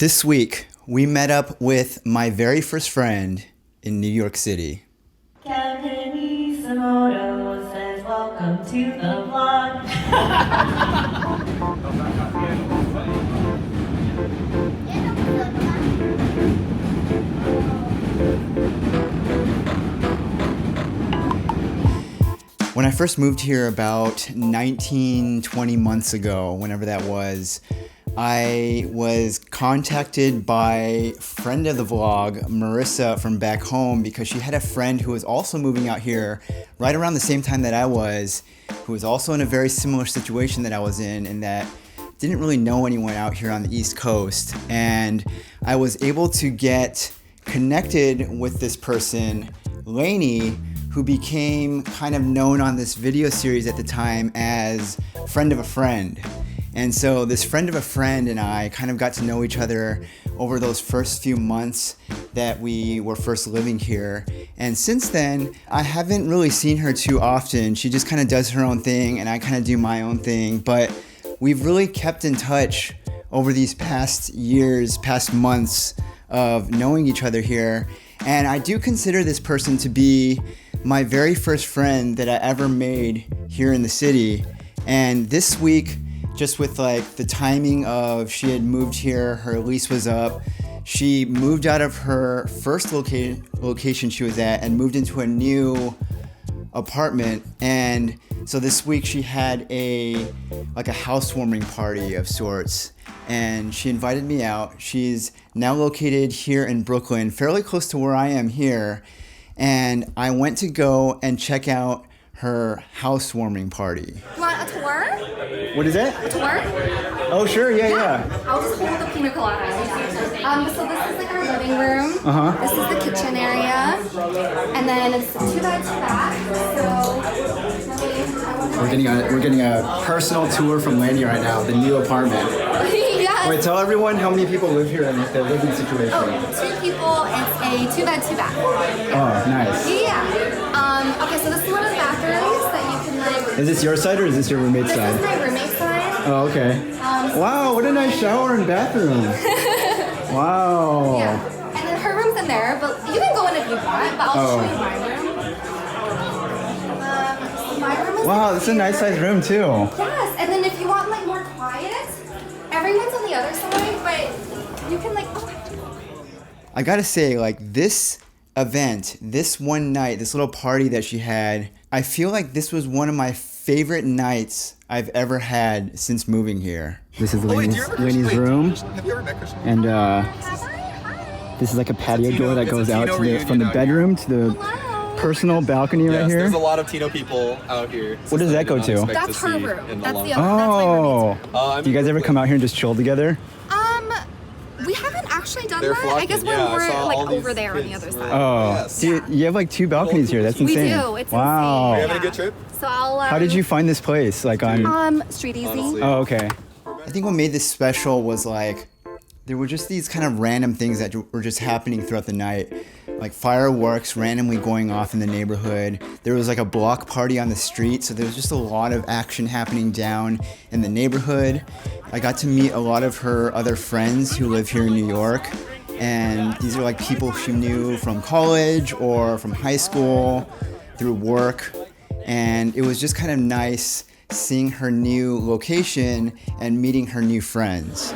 This week, we met up with my very first friend in New York City. Kevinisomoto says welcome to the vlog. When I first moved here about 19, 20 months ago, whenever that was, I was contacted by a friend of the vlog, Marissa from back home, because she had a friend who was also moving out here right around the same time that I was, who was also in a very similar situation that I was in that didn't really know anyone out here on the East Coast. And I was able to get connected with this person, Lainey, who became kind of known on this video series at the time as Friend of a Friend. And so this friend of a friend and I kind of got to know each other over those first few months that we were first living here. And since then, I haven't really seen her too often. She just kind of does her own thing and I kind of do my own thing. But we've really kept in touch over these past years, past months of knowing each other here. And I do consider this person to be my very first friend that I ever made here in the city. And this week, just with like the timing of she had moved here, her lease was up. She moved out of her first location she was at and moved into a new apartment. And so this week she had a housewarming party of sorts. And she invited me out. She's now located here in Brooklyn, fairly close to where I am here. And I went to go and check out her housewarming party. You want a tour? What is it? A tour? Oh, sure, yeah. I'll just hold the pina colada. So this is like our living room. This is the kitchen area. And then it's 2 beds back. So We're getting a personal tour from Laney right now, the new apartment. yes. Wait, tell everyone how many people live here and their living situation. Oh, 2 people. It's a 2 bed, 2 bath. Oh, nice. Yeah. Okay, so this is one of the bathrooms that you can like. Is this your side or is this your roommate's This side? is my roommate's side. Oh, okay. Wow, what a nice shower and bathroom. Wow. Yeah. And then her room's in there, but you can go in if you want. But I'll show you my room. My room is. Wow, this is a nice sized room too. Yes, and then if you want like more quiet, everyone's on the other side, but you can like. I gotta say, like this event, this one night, this little party that she had, I feel like this was one of my favorite nights I've ever had since moving here. This is Lainey's room, and this is like a patio door that goes out to from the bedroom to the personal balcony right here. There's a lot of Tino people out here. What does that go to? That's her room. That's the other. Oh, do you guys ever come out here and just chill together? We haven't actually done that. I guess we're more like over there on the other side. Oh, Yes. so you have like 2 balconies here. That's insane. We do. It's wow. Are you insane. having a good trip? So I'll. How did you find this place? Like on? Street Easy. Honestly. Oh, okay. I think what made this special was like there were just these kind of random things that were just happening throughout the night. Like fireworks randomly going off in the neighborhood. There was like a block party on the street, so there was just a lot of action happening down in the neighborhood. I got to meet a lot of her other friends who live here in New York, and these are like people she knew from college or from high school, through work, and it was just kind of nice seeing her new location and meeting her new friends.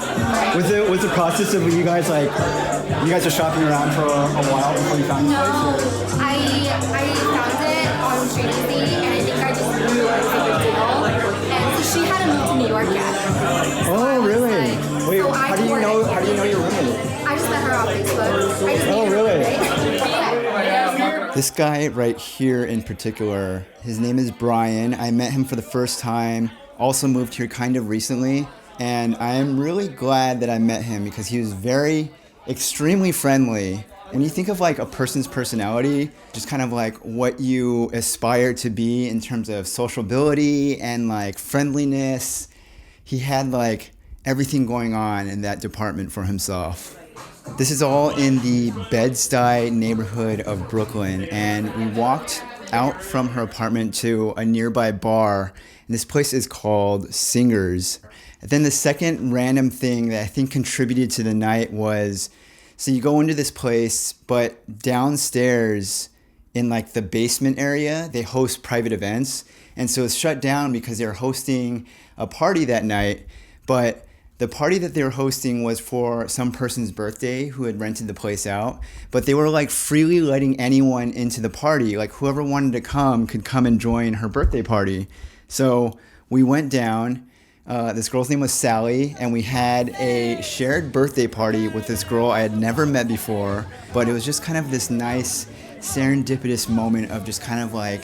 Was the process of you guys are shopping around for a while before you found the place? No, I found it on Street Easy, and I think I just knew it was a good deal. And so she hadn't moved to New York yet. So Oh, really? Like, Wait, so how do you know your roommate? I just met her on Facebook. Oh, really? Yeah. This guy right here in particular, his name is Brian. I met him for the first time, also moved here kind of recently, and I am really glad that I met him because he was extremely friendly. When you think of like a person's personality, just kind of like what you aspire to be in terms of sociability and like friendliness, he had like everything going on in that department for himself. This is all in the Bed-Stuy neighborhood of Brooklyn, and we walked out from her apartment to a nearby bar, and this place is called Singers. Then the second random thing that I think contributed to the night was, so you go into this place, but downstairs in like the basement area, they host private events. And so it's shut down because they're hosting a party that night. But the party that they were hosting was for some person's birthday who had rented the place out. But they were like freely letting anyone into the party. Like whoever wanted to come could come and join her birthday party. So we went down. This girl's name was Sally, and we had a shared birthday party with this girl I had never met before. But it was just kind of this nice serendipitous moment of just kind of like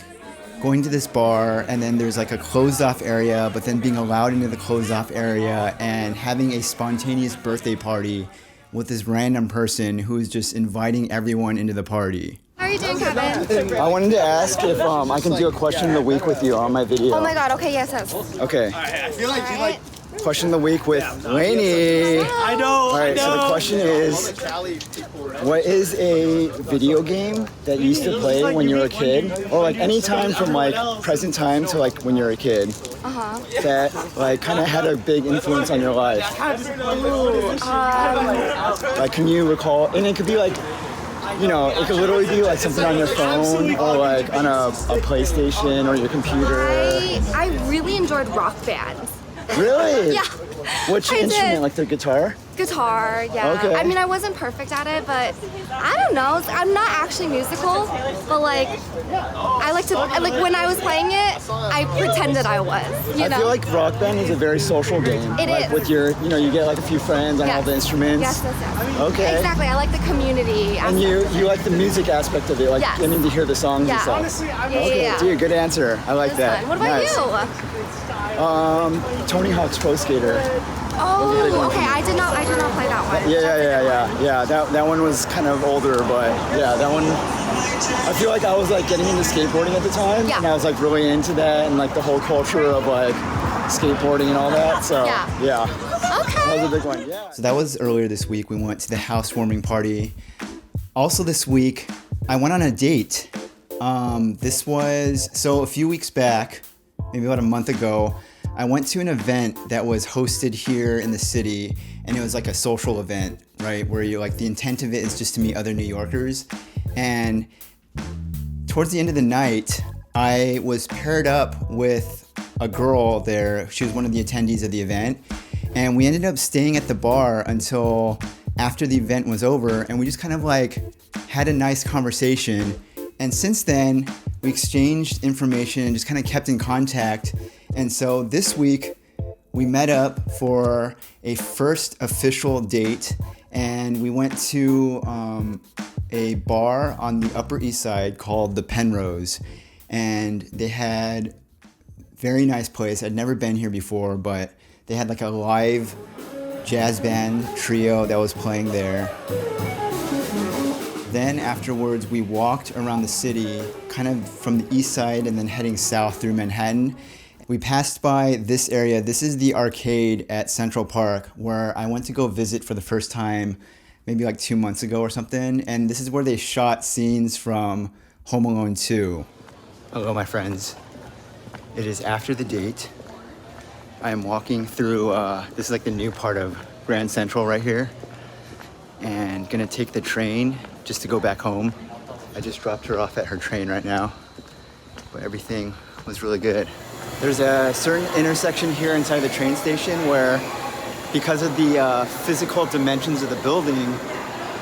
going to this bar, and then there's like a closed off area, but then being allowed into the closed off area and having a spontaneous birthday party with this random person who is just inviting everyone into the party. How are you doing, Kevin? I wanted to ask if I can do a question of the week with you on my video. Oh my god, okay, yes. Okay. I feel like you like. Question of the week with Lainey. I know. All right, so the question is, what is a video game that you used to play when you were a kid, or like any time from like present time to like when you were a kid, that like kind of had a big influence on your life? Like, can you recall? And it could be like, you know, it could literally be like something on your phone or like on a PlayStation or your computer. I really enjoyed Rock Band. Really? Yeah. Which I instrument? did. Like the guitar? Guitar, yeah. Okay. I mean, I wasn't perfect at it, but I don't know. I'm not actually musical, but like, I like to, like when I was playing it, I pretended I was, you know? I feel like Rock Band is a very social game. It like is. With your, you know, you get like a few friends on all the instruments. Yes. Okay. Exactly, I like the community. And you like the music aspect of it, like Yes. getting to hear the songs and stuff. Okay, Yeah. dude, good answer. I like that. Fun. What about Nice. you? Tony Hawk's Pro Skater. Oh, okay. I did not play that one. Yeah. That one was kind of older, but yeah, that one. I feel like I was like getting into skateboarding at the time, Yeah. and I was like really into that and like the whole culture of like skateboarding and all that. So Yeah. Okay. That was a big one. Yeah. So that was earlier this week. We went to the housewarming party. Also this week, I went on a date. This was so a few weeks back, maybe about a month ago. I went to an event that was hosted here in the city, and it was like a social event, right? Where you like the intent of it is just to meet other New Yorkers. And towards the end of the night, I was paired up with a girl there. She was one of the attendees of the event, and we ended up staying at the bar until after the event was over, and we just kind of like had a nice conversation. And since then, we exchanged information and just kind of kept in contact. And so this week, we met up for a first official date, and we went to a bar on the Upper East Side called the Penrose. And they had very nice place. I'd never been here before, but they had like a live jazz band trio that was playing there. Then afterwards, we walked around the city, kind of from the east side and then heading south through Manhattan. We passed by this area. This is the arcade at Central Park, where I went to go visit for the first time maybe like 2 months ago or something. And this is where they shot scenes from Home Alone 2. Hello, my friends. It is after the date. I am walking through, this is like the new part of Grand Central right here. And gonna take the train just to go back home. I just dropped her off at her train right now, but everything was really good. There's a certain intersection here inside the train station where, because of the physical dimensions of the building,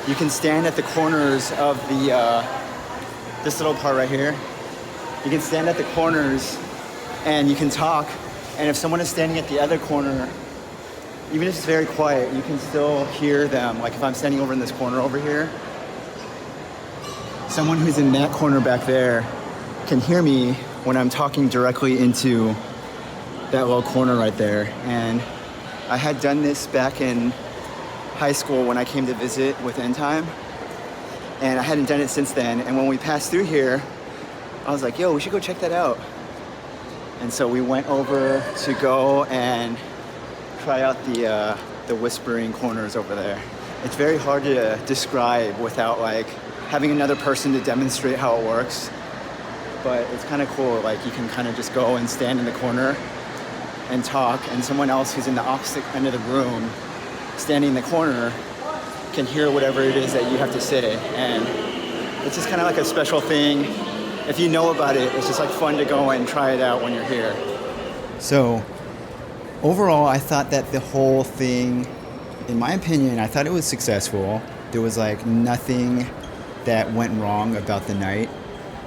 you can stand at the corners of this little part right here. You can stand at the corners and you can talk, and if someone is standing at the other corner, even if it's very quiet, you can still hear them. Like if I'm standing over in this corner over here, someone who's in that corner back there can hear me when I'm talking directly into that little corner right there. And I had done this back in high school when I came to visit with End Time, and I hadn't done it since then. And when we passed through here, I was like, yo, we should go check that out. And so we went over to go and try out the whispering corners over there. It's very hard to describe without like having another person to demonstrate how it works. But it's kind of cool, like you can kind of just go and stand in the corner and talk, and someone else who's in the opposite end of the room, standing in the corner, can hear whatever it is that you have to say. And it's just kind of like a special thing. If you know about it, it's just like fun to go and try it out when you're here. So overall, I thought that the whole thing, in my opinion, I thought it was successful. There was like nothing that went wrong about the night.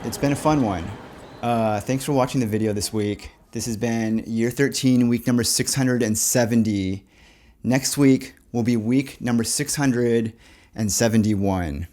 It's been a fun one. Thanks for watching the video this week. This has been year 13, week number 670. Next week will be week number 671.